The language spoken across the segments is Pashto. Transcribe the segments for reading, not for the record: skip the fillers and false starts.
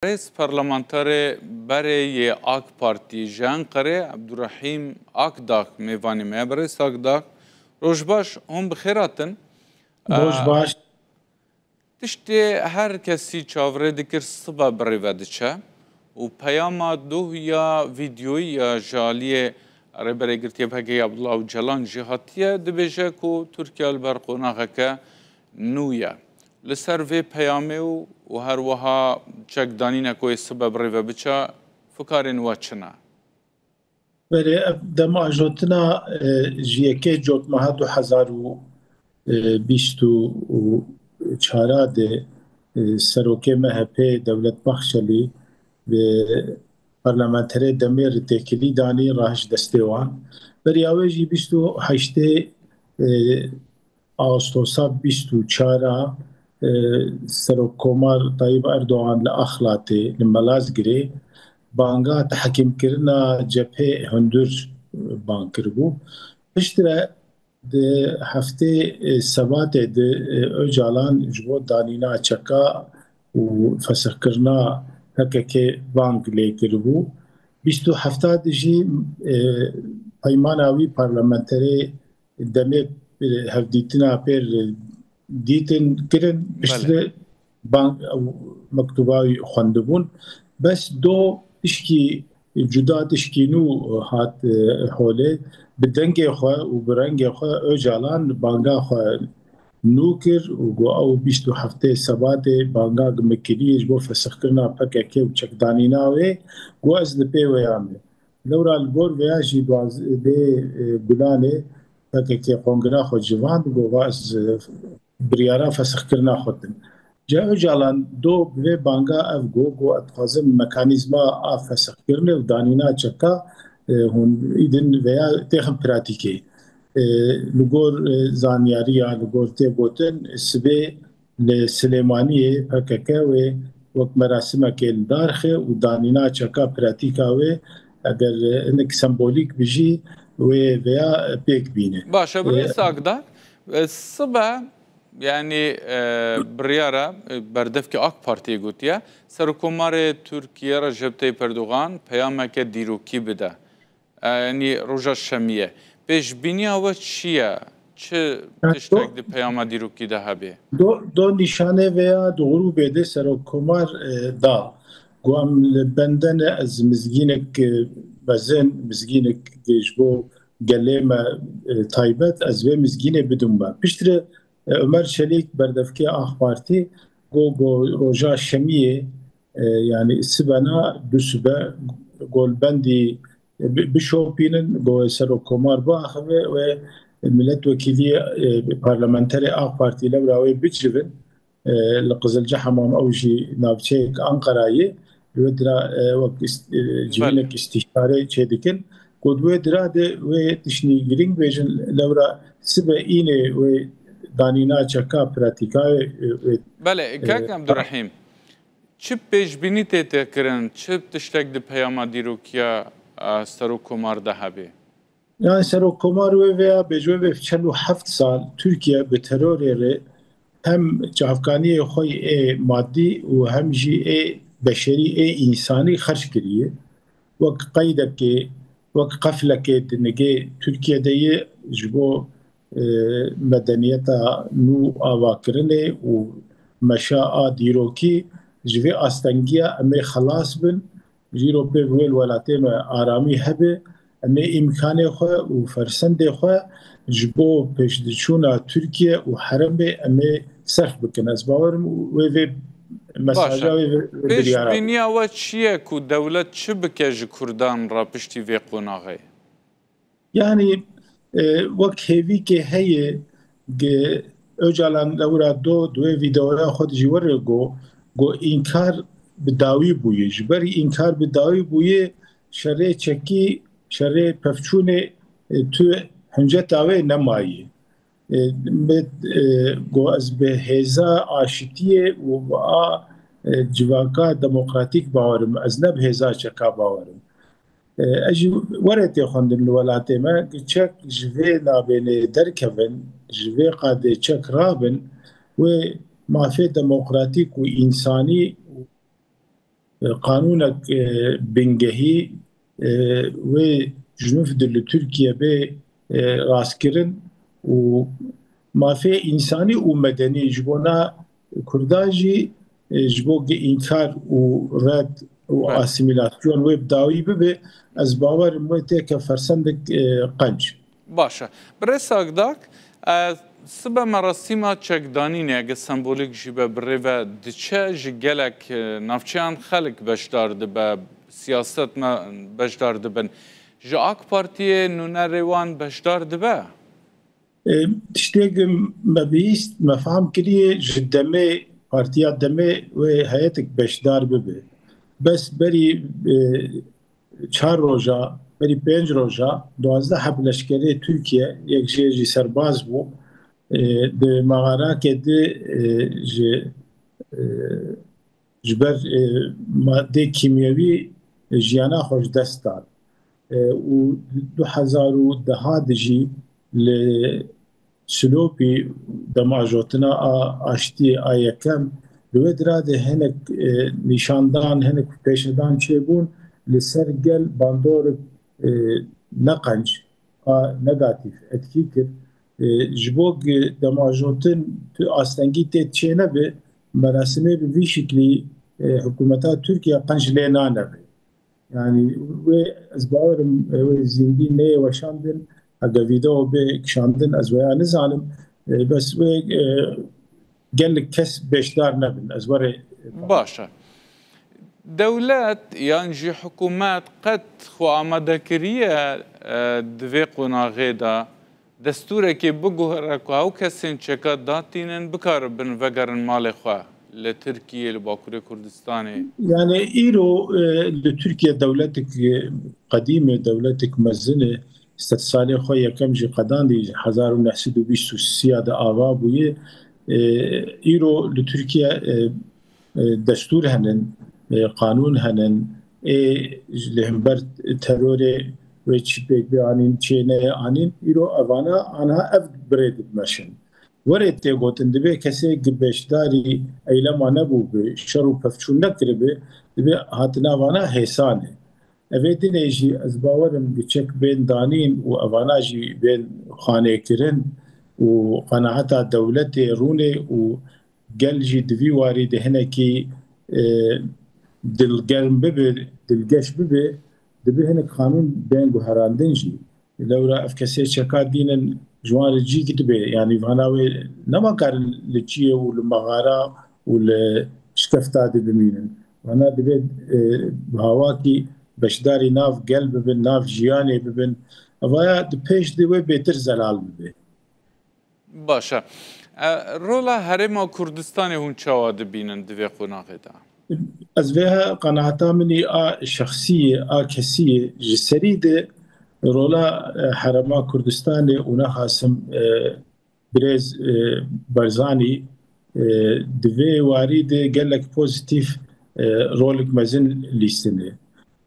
رئیس پارلمانتر برای آک پارتی جان قره عبدالرحیم آک داک میوانی میبرس آک داک روش باش هم بخیراتن روش باش تشتی هر کسی چاوره دکر صبح بری ودچه و پیام دو یا ویدیوی یا جالی ربری گرتی بهگی عبدالله و جلان جهاتیه دبیجه کو ترکیه البرقوناغه که نویا لسر وی پیامه و هر وها چک دانینه کوی سبب ریوه بچه فکارین وچنه بله دم آجوتنا جیکه جوت ماه 2024 ده سروکه MHP دولت بخشلی به پارلمانتری دمیر تکلی دانی راهش دستیوان بری آویجی 28 آغوستوسا 24 سروکومار طیب اردوغان لأخلاتی لملازگری بانگا تحکیم کرنا جبهه هندور بانگ کربو پشتره ده هفته سبات ده اجالان جبو دانینا چکا و فسخ کرنا هکه که بانگ لی کربو 27 جی پیماناوی پارلمانتری دمه هفدیتنا پر دیتن کرن پشتره بانگ مکتوباوی خوندبون بس دو تشکی جدا تشکینو هات حوله بدنگ خواه و برنگ خواه اجالان بانگا خواه نوکر و گو او 27 سبات بانگا گمکریش بو فسخ کرنا پکه که و چکدانی ناوه گو از دپی ویامه لورا البور ویاشی باز ده گلانه پکه که قونگرا خود جوان گو از بریارا فسخ کرنا خودن جا جالان دو به بانگا اف گو اتخاذ مکانیزما اف فسخ کرنه و دانینا چکا هون ایدن ویا تخم پراتیکی لگور زانیاریا لگور تی بوتن سبه لسلیمانیه پککه وقت مراسمه که دارخه و دانینا چکا پراتیکا اگر انک سمبولیک بجی ویا پیک بینه باشه برای ساقدا صبح yani بريارة بردف که آک پارتی گوتیه سرکومار ترکیه رجب طیب اردوغان پیامه که دیروکی بده yani روژا شمیه پیش بینی آوه چیه؟ چه تشتک دی پیامه دیروکی ده هبه؟ دو نشانه ویا دوغرو بده سرکومار دا گوام بندن از مزگینک بزن مزگینک گیشبو گلیم تایبت از وی مزگینه بدون با پشتره Ömer Çelik berdevki AK Parti go roja şemiye yani sibana düsübe golbendi bişopinin go serokomar bah ve milletvekili parlamenteri AK Parti ile beraber biçivin لقزلجة حمام أوجي نافشيك أنقرأي ودرا وقت جبينك استشاري شديكن قد ودرا ده وتشني جرين بيجن لورا سبا إينه و دانینا چکا پراتیکای بله کاک عبدالرحیم چه پیش بینی تیته کرن چه تشتک دی پیاما دیروکیا سروکومار ده هبه yani سروکومار veya بجوه 47 سال Türkiye به ترور hem çavkani خوی مادی و هم جی بشری insani خرج کریه وک قیده که وک قفله که دنگه Türkiye'de جبو مدنیتا نو آواکرنه و مشاعة دیروکی جوی آستنگیا امی خلاص بن جیرو به ویل ولاتیم آرامی هبه امی امکان خواه و فرسند خواه جبو پیشدچونا ترکیه و حرم به امی صرف بکن از باورم و مساجا پیش بینی آوا چیه که دولت چه بکه جی کردان را پشتی وی قناغه؟ yani وقت هیوی که هیه اجالان لورا دو ویدئویا خود جوره گو اینکار بداوی بویه جبری اینکار بداوی بویه شره چکی شره پفچونه تو هنجه تاوه نمایی گو از به هزا آشتیه و جواکا دموکراتیک باورم از نب هزا چکا باورم اجي ورتي خوندن الولاتي ما تشك جفي نابين دركبن جفي قاد تشك رابن وما في ديمقراطيك وإنساني قانونك بنجهي وجنوب تركيا ب راسكرن وما في إنساني ومدني جبونا كرداجي جبوك إنكار ورد بله وأسيميلاسيون ويبداوي ببي از باور مويته كفرسندك قنج باشه برای ساگداک سبا مراسیما چکدانینه اگه سمبولیک جیبه بره و دچه جگلک نفچان خلق بشدار دبه سیاست ما بشدار دبن جا آک پارتیه نونه روان بشدار دبه تشتيق مبيست مفهوم كلية جدمي بارتيات دمي وهيئتك بشدار ببي بس بري چهار روزا بری 5 روزا 12 حب لشکری ترکیه یک جی سرباز بو د مغارا که د جبر ماده کیمیوی جیانا خوش دست داد و 2010 دجی لسلوپی دماجوتنا آشتی آیکم لودرا ده هنک نشاندان هنک پیشدان چه بون لسر گل باندور نقنج نگاتیف اتکی کرد جبوگ دماجوتن تو آستنگی تید چه نبه مراسمه به وی شکلی حکومتا ترکیه قنج لینا نبه yani ve ez bawarım ve zindî neyê weşandin eger vîdeo bê kişandin ez weya nizanim bes wê gelek kes beşdar nebin ez warê باشه دولت یان جی حکومت قد خو آمادهکریه دوی قناغه دا دستوره که بگوهره که او کسین چکا داتینن بکار بن وگرن مال خواه لتركيا لباكوريا كردستاني يعني إيرو لتركيا دولتك قديمة دولتك مزنة استتصالي خويا كم جي قدان دي 1923 دا آوا بوية إيرو لتركيا دستور هنن قانون هنن لهمبر تروري ويتش بيك بيانين چينه آنين إيرو أوانا آنها أفد بريد بمشن ورد تيغوتن دبي كسي گبشداري ايلما نبو بي شرو پفچون نکربه دبي هاتنا وانا حسانه اويدين ايجي از باورم بچك بين دانين و اوانا جي بين خانه كرن و قناعتا دولتي روني و گل جي دوي واري دهنكي دلگرم ببه دلگش ببه دبي هنك قانون بين گوهراندن جي لورا افكسي چكا دينن جوان الجي كتبه يعني فاناوي نما كار لتشيه والمغارة والشكفتا دي بمينن وانا دبي بهواكي بشداري ناف قلب ببن ناف جياني ببن افايا دبيش دي وي بيتر زلال ببه باشه رولا هرما كردستاني هون چاوا دبينن دوي قناغه دا از ويها قناعتا مني شخصية كسية جسري دي رولا حرما كردستاني ونا خاصم بريز برزاني دوي وارد قال لك بوزيتيف رولك مزن ليستنه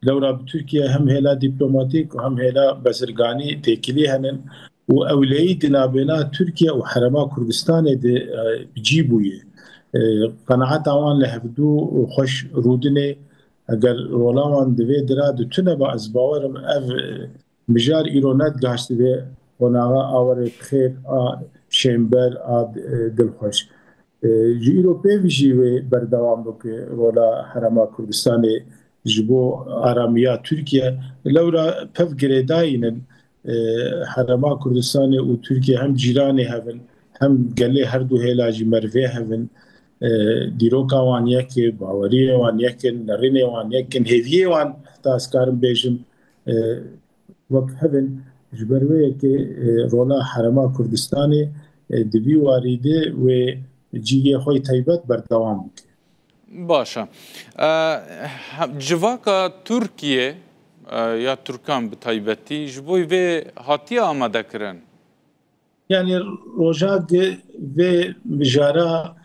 لورا بتركيا هم هلا دبلوماتيك وهم هلا بزرگاني تكلي هنن واولي دنابنا تركيا وحرما كردستاني دي بجيبويه قناعات اوان لهفدو وخش رودني اگر رولاوان دوي درا دتنا باز باورم اف مجار ایرانات گشته به قناعه آوره خیر شنبر دلخوش جیرو پیوشی و بردوام بکه رولا حرما کردستان جبو آرامیا ترکیه لورا پف گریداینن حرما کردستان و ترکیه هم جیرانی هفن هم گله هر دو هلاجی مروه هفن دیروکا وان یک باوری وان یک نرینه وان یک هیویه وان تا اسکارم بیشم وقت هبن جبروه که رولا حرما کردستانی دوی واریده و جیگه خوی تایبت بردوام بکه باشه جواکا ترکیه یا ترکان به تایبتی جبوی و هاتی آماده کرن yani roja ve mijara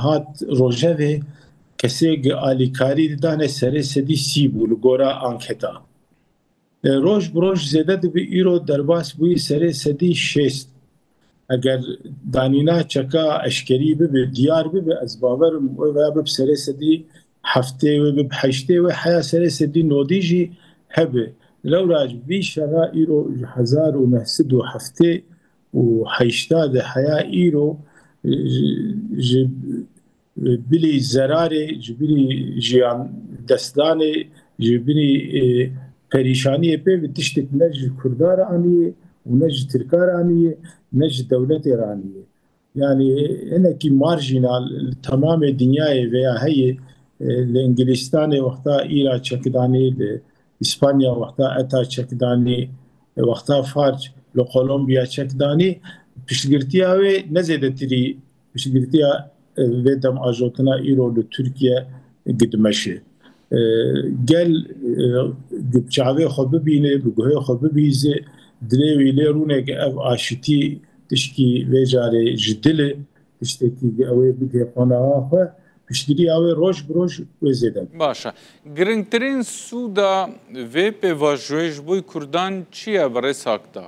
hat roja ve kese alikari dane sere sedi sibul gora anketa روز بروز زیاده به ایرو درباس بوی سری سدی شست اگر دانینا چکا اشکری به دیار به از باور و به سری سدی هفته و به هشته و حیا سر سدی نودیجی هبه لو راج بی شرا ایرو 1907 و هشتاد حیا ایرو بلی زراره جبری جیان دستانه جبری پریشانی په تشتک نج کردار آنی و نج ترکار آنی نج دولت ایرانی yani eneki marjinal tamam dünyaya veya hey l'Ingilistanê wexta îra çekdanî li İspanya wexta eta çekdanî wexta farc li Kolombiya çekdanî piştgirtiya wê nezêdetirî piştgirtiya vê dem ajotina îro li Tirkiye gidimeşe gel çavê xwe bibîne bi guhê xwe bibîze dilê wî lê rûnek ev aşitî tişkî vê carê ji dilê tiştekî ew ê bike qonaxa xwe piştgirî ew ê roj bi roj wê zêde. Baş e. Girngtirîn sûda vê pêvajoyê ji bo Kurdan çi ye bi rêsakda?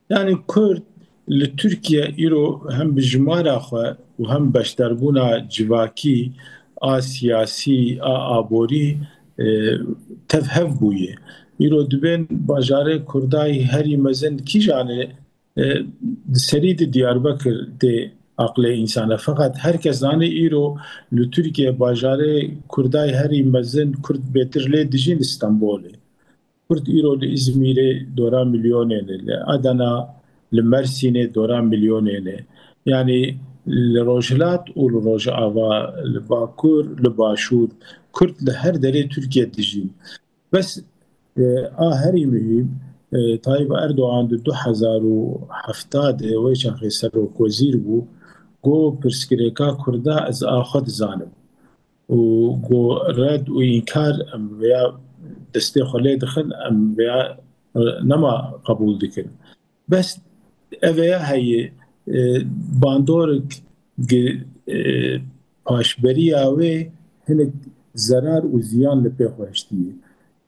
Yani Kurd li Tirkiye îro hem bi jimara xwe û hem beşdarbûna civakî a siyasî a aborî tevhev bûye. Îro dibên bajarê Kurdayê herî mezin kîjanê serî di Diyarbekir tê aqlê insana fakat herkes zane îro li Tirkiye bajarê Kurdayê herî mezin Kurd bêtir lê dijîn İstanbolê. Kurd îro li İzmîrê dora milyonê li Adana li Mersinê dora milyonê yani li Rojhilat û li Rojava li Bakur li Başûr Kurd li her derê Tirkiye dijîn. Bes a herî mühim Tayyip Erdoğan di 2017 wê çaxê serokvezîr bû got pirsgirêka Kurda ez a xwe dizanim û got red û înkar em veya destê xwe lê dixin em veya nema qebûl dikin. Bes ev heye bandorek paşberiya wê hinek zarar û ziyan li pê xwe hiştiye.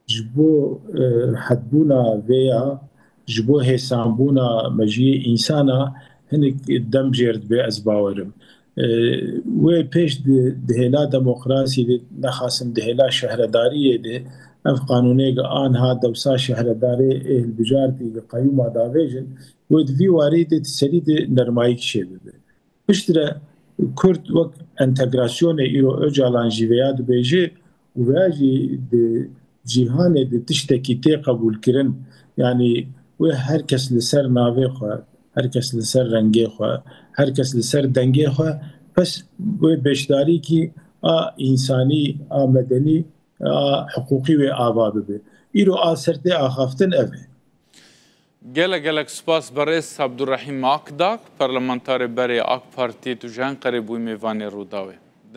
Ji bo hedbûna veya ji bo hêsanbûna mejiyê însana hinek dem jêr dibe ez bawerim. Wê pêş di hêla demokrasiyê de nexwasin di hêla şehredariyê de ev qanûnê anha dewsa şehredarê ê hilbijartî li qeyûma davêjin wê di vî warî de serî de nermayî kişê bibe. Piştre Kurd wek entegrasyonê îro Öcalan jî veya dibêje û veya jî di cîhanê de tiştekî tê qebûlkirin yani wê herkes li ser navê xwe herkes li ser rengê xwe herkes li ser dengê xwe pes wê beşdarîkî a însanî a medenî a hiqûqî wê ava bibe. Îro a sertê axaftin ev e. Gelek gelek spas berês Abdurrahîm Akdak, parlamenterê berê AK Partiyê tu ji Enqerê bûyî mêvanê Rûdawê.